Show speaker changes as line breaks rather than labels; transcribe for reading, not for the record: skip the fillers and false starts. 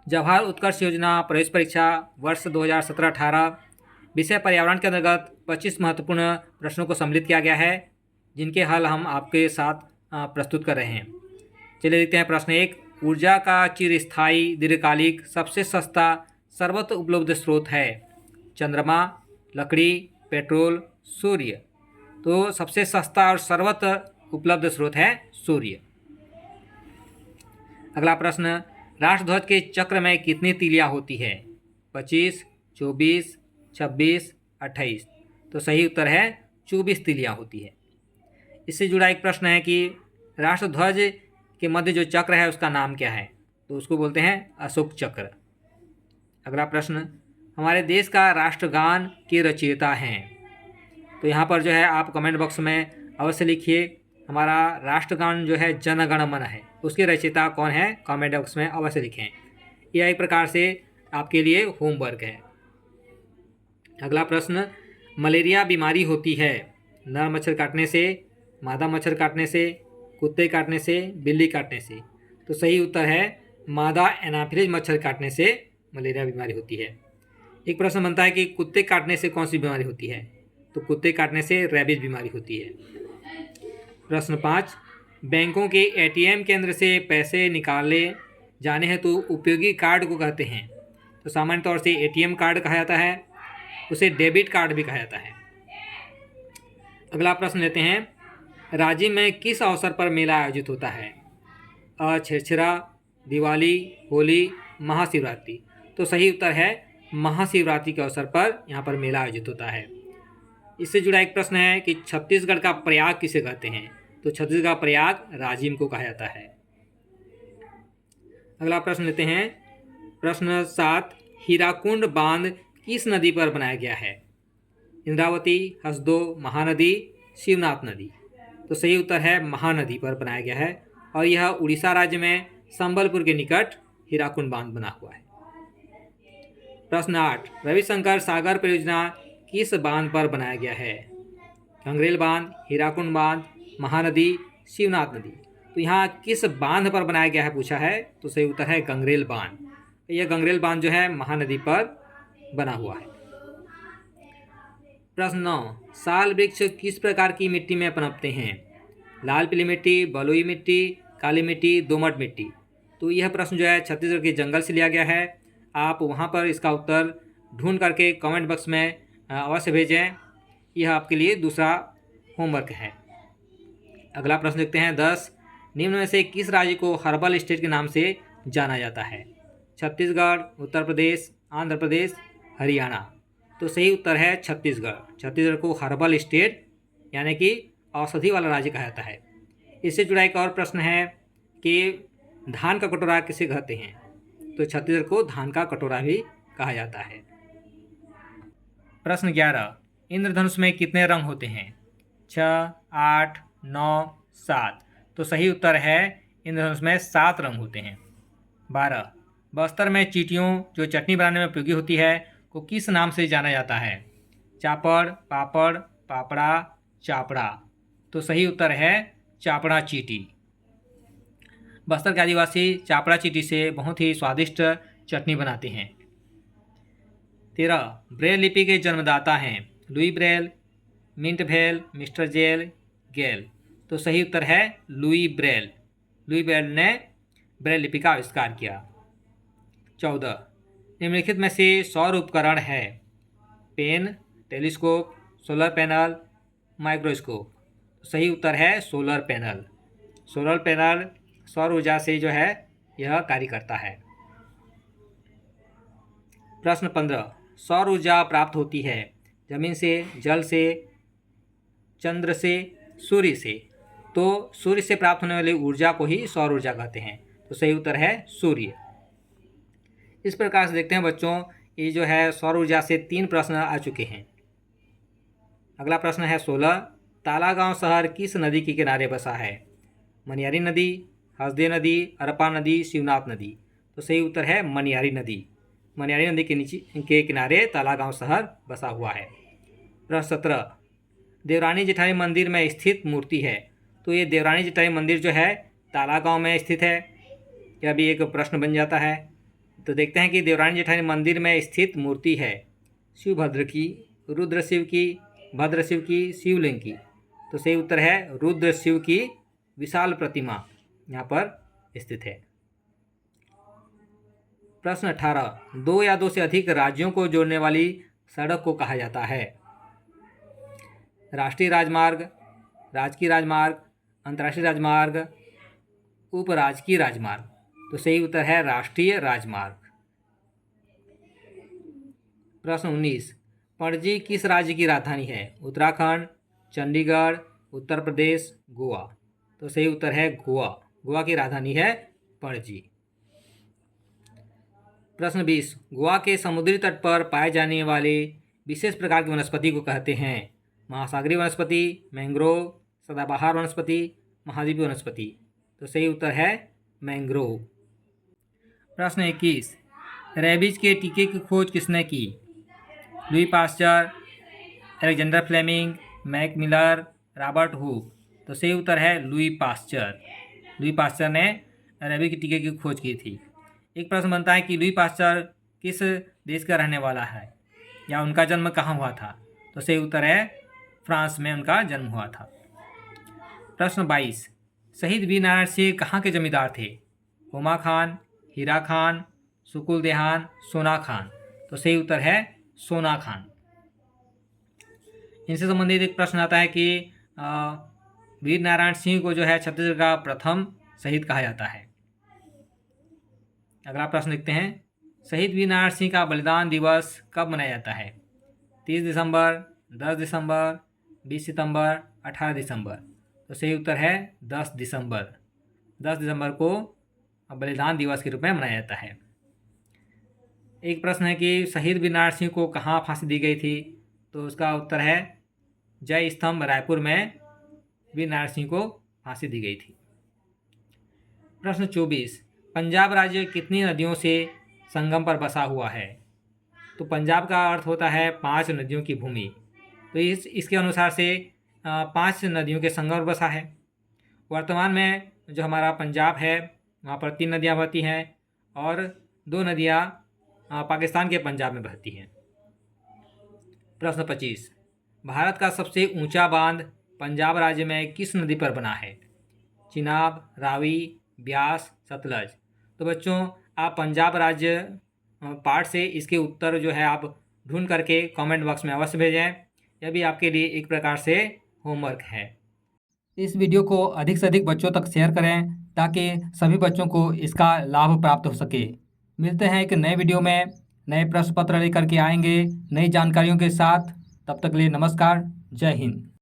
जवाहर उत्कर्ष योजना प्रवेश परीक्षा वर्ष 2017-18 विषय पर्यावरण के अंतर्गत 25 महत्वपूर्ण प्रश्नों को सम्मिलित किया गया है, जिनके हल हम आपके साथ प्रस्तुत कर रहे हैं। चलिए देखते हैं। प्रश्न 1, ऊर्जा का चिरस्थायी दीर्घकालिक सबसे सस्ता सर्वत्र उपलब्ध स्रोत है? चंद्रमा, लकड़ी, पेट्रोल, सूर्य। तो सबसे सस्ता और सर्वत्र उपलब्ध स्रोत है सूर्य। अगला प्रश्न, राष्ट्रध्वज के चक्र में कितनी तीलियां होती है? 25, 24, 26, 28। तो सही उत्तर है 24 तीलियां होती है। इससे जुड़ा एक प्रश्न है कि राष्ट्रध्वज के मध्य जो चक्र है उसका नाम क्या है? तो उसको बोलते हैं अशोक चक्र। अगला प्रश्न, हमारे देश का राष्ट्रगान के रचयिता हैं? तो यहाँ पर जो है आप कमेंट बॉक्स में अवश्य लिखिए। हमारा राष्ट्रगान जो है जन गण मन है, उसके रचयिता कौन है? कमेंट बॉक्स में अवश्य लिखें। यह एक प्रकार से आपके लिए होमवर्क है। अगला प्रश्न, मलेरिया बीमारी होती है नर मच्छर काटने से, मादा मच्छर काटने से, कुत्ते काटने से, बिल्ली काटने से? तो सही उत्तर है मादा एनाफिलीज मच्छर काटने से मलेरिया बीमारी होती है। एक प्रश्न बनता है कि कुत्ते काटने से कौन सी बीमारी होती है? तो कुत्ते काटने से रेबीज बीमारी होती है। प्रश्न 5, बैंकों के एटीएम केंद्र से पैसे निकाले जाने हैं तो उपयोगी कार्ड को कहते हैं? तो सामान्य तौर से एटीएम कार्ड कहा जाता है, उसे डेबिट कार्ड भी कहा जाता है। अगला प्रश्न लेते हैं, राज्य में किस अवसर पर मेला आयोजित होता है? छेरछेरा, दिवाली, होली, महाशिवरात्रि। तो सही उत्तर है महाशिवरात्रि के अवसर पर यहाँ पर मेला आयोजित होता है। इससे जुड़ा एक प्रश्न है कि छत्तीसगढ़ का प्रयाग किसे कहते हैं? तो छत्तीसगढ़ का प्रयाग राजिम को कहा जाता है। अगला प्रश्न लेते हैं। प्रश्न 7, हीराकुंड बांध किस नदी पर बनाया गया है? इंद्रावती, हसदो, महानदी, शिवनाथ नदी। तो सही उत्तर है महानदी पर बनाया गया है और यह उड़ीसा राज्य में संबलपुर के निकट हीराकुंड बांध बना हुआ है। प्रश्न 8, रविशंकर सागर परियोजना किस बांध पर बनाया गया है? गंगरेल बांध, हीराकुंड बांध, महानदी, शिवनाथ नदी। तो यहाँ किस बांध पर बनाया गया है पूछा है, तो सही उत्तर है गंगरेल बांध। यह गंगरेल बांध जो है महानदी पर बना हुआ है। प्रश्न 9, साल वृक्ष किस प्रकार की मिट्टी में पनपते हैं? लाल पीली मिट्टी, बलुई मिट्टी, काली मिट्टी, दोमट मिट्टी। तो यह प्रश्न जो है छत्तीसगढ़ के जंगल से लिया गया है। आप वहाँ पर इसका उत्तर ढूंढ करके कमेंट बॉक्स में अवश्य भेजें। यह आपके लिए दूसरा होमवर्क है। अगला प्रश्न देखते हैं। 10, निम्न में से किस राज्य को हर्बल स्टेट के नाम से जाना जाता है? छत्तीसगढ़, उत्तर प्रदेश, आंध्र प्रदेश, हरियाणा। तो सही उत्तर है छत्तीसगढ़। छत्तीसगढ़ को हर्बल स्टेट यानी कि औषधि वाला राज्य कहा जाता है। इससे जुड़ा एक और प्रश्न है कि धान का कटोरा किसे कहते हैं? तो छत्तीसगढ़ को धान का कटोरा भी कहा जाता है। प्रश्न 11, इंद्रधनुष में कितने रंग होते हैं? 6, 8, 9, 7। तो सही उत्तर है इंद्रधनुष में 7 रंग होते हैं। 12, बस्तर में चींटियों जो चटनी बनाने में उपयोगी होती है को किस नाम से जाना जाता है? चापड़, पापड़, पापड़ा, चापड़ा। तो सही उत्तर है चापड़ा चींटी। बस्तर के आदिवासी चापड़ा चींटी से बहुत ही स्वादिष्ट चटनी बनाते हैं। 13, ब्रेल लिपि के जन्मदाता हैं? लुई ब्रेल, मिंट भेल, मिस्टर जेल, गेल। तो सही उत्तर है लुई ब्रेल। लुई ब्रेल ने ब्रेल लिपि का आविष्कार किया। 14, निम्नलिखित में से सौर उपकरण है? Pen, telescope, solar panel, microscope. तो सही उत्तर है सोलर पैनल। सोलर पैनल सौर ऊर्जा से जो है यह कार्य करता है। प्रश्न 15, सौर ऊर्जा प्राप्त होती है जमीन से, जल से, चंद्र से, सूर्य से? तो सूर्य से प्राप्त होने वाली ऊर्जा को ही सौर ऊर्जा कहते हैं। तो सही उत्तर है सूर्य। इस प्रकार से देखते हैं बच्चों, ये जो है सौर ऊर्जा से 3 प्रश्न आ चुके हैं। अगला प्रश्न है 16, तालागांव शहर किस नदी के किनारे बसा है? मनियारी नदी, हसदे नदी, अरपा नदी, शिवनाथ नदी। तो सही उत्तर है मनियारी नदी। मनियारी नदी के नीचे के किनारे तालागांव शहर बसा हुआ है। प्रश्न 17, देवरानी जेठानी मंदिर में स्थित मूर्ति है? तो ये देवरानी जेठानी मंदिर जो है तालागांव में स्थित है। यह भी एक प्रश्न बन जाता है। तो देखते हैं कि देवरानी जेठानी मंदिर में स्थित मूर्ति है शिवभद्र की, रुद्र शिव की, भद्र शिव की, शिवलिंग की। तो सही उत्तर है रुद्र शिव की विशाल प्रतिमा यहाँ पर स्थित है। प्रश्न 18, दो या दो से अधिक राज्यों को जोड़ने वाली सड़क को कहा जाता है? राष्ट्रीय राजमार्ग, राजकीय राजमार्ग, अंतर्राष्ट्रीय राजमार्ग, उपराजकीय राजमार्ग। तो सही उत्तर है राष्ट्रीय राजमार्ग। प्रश्न 19, पणजी किस राज्य की राजधानी है? उत्तराखंड, चंडीगढ़, उत्तर प्रदेश, गोवा। तो सही उत्तर है गोवा। गोवा की राजधानी है पणजी। प्रश्न 20, गोवा के समुद्री तट पर पाए जाने वाले विशेष प्रकार की वनस्पति को कहते हैं? महासागरीय वनस्पति, मैंग्रोव, सदाबहार वनस्पति, महाद्वीपीय वनस्पति। तो सही उत्तर है मैंग्रोव। प्रश्न 21, रेबीज के टीके की खोज किसने की? Louis Pasteur, Alexander Fleming, Mac Miller, Robert Hooke. तो सही उत्तर है लुई पास्चर। लुई पास्चर ने रेबीज के टीके की खोज की थी। एक प्रश्न बनता है कि लुई पास्चर किस देश का रहने वाला है या उनका जन्म कहाँ हुआ था? तो सही उत्तर है फ्रांस में उनका जन्म हुआ था। प्रश्न 22, शहीद वीर नारायण सिंह कहाँ के जमींदार थे? हुमा खान, हीरा खान, सुकुल देहान, सोना खान। तो सही उत्तर है सोना खान। इनसे संबंधित एक प्रश्न आता है कि वीर नारायण सिंह को जो है छत्तीसगढ़ का प्रथम शहीद कहा जाता है। अगला प्रश्न देखते हैं, शहीद वीर नारायण सिंह का बलिदान दिवस कब मनाया जाता है? 30 दिसंबर, 10 दिसंबर, 20 सितंबर, 18 दिसंबर। तो सही उत्तर है 10 दिसंबर। 10 दिसंबर को बलिदान दिवस के रूप में मनाया जाता है। एक प्रश्न है कि शहीद वीर नारायण सिंह को कहाँ फांसी दी गई थी? तो उसका उत्तर है जय स्तंभ रायपुर में वीर नारायण सिंह को फांसी दी गई थी। प्रश्न 24, पंजाब राज्य कितनी नदियों से संगम पर बसा हुआ है? तो पंजाब का अर्थ होता है 5 नदियों की भूमि। तो इसके अनुसार से 5 नदियों के संगम पर बसा है। वर्तमान में जो हमारा पंजाब है वहाँ पर 3 नदियाँ बहती हैं और 2 नदियाँ पाकिस्तान के पंजाब में बहती हैं। प्रश्न 25, भारत का सबसे ऊंचा बांध पंजाब राज्य में किस नदी पर बना है? चिनाब, रावी, ब्यास, सतलज। तो बच्चों आप पंजाब राज्य पार्ट से इसके उत्तर जो है आप ढूंढ करके कमेंट बॉक्स में अवश्य भेजें। यह भी आपके लिए एक प्रकार से होमवर्क है। इस वीडियो को अधिक से अधिक बच्चों तक शेयर करें ताकि सभी बच्चों को इसका लाभ प्राप्त हो सके। मिलते हैं एक नए वीडियो में, नए प्रश्न पत्र लेकर के आएंगे नई जानकारियों के साथ। तब तक के लिए नमस्कार, जय हिंद।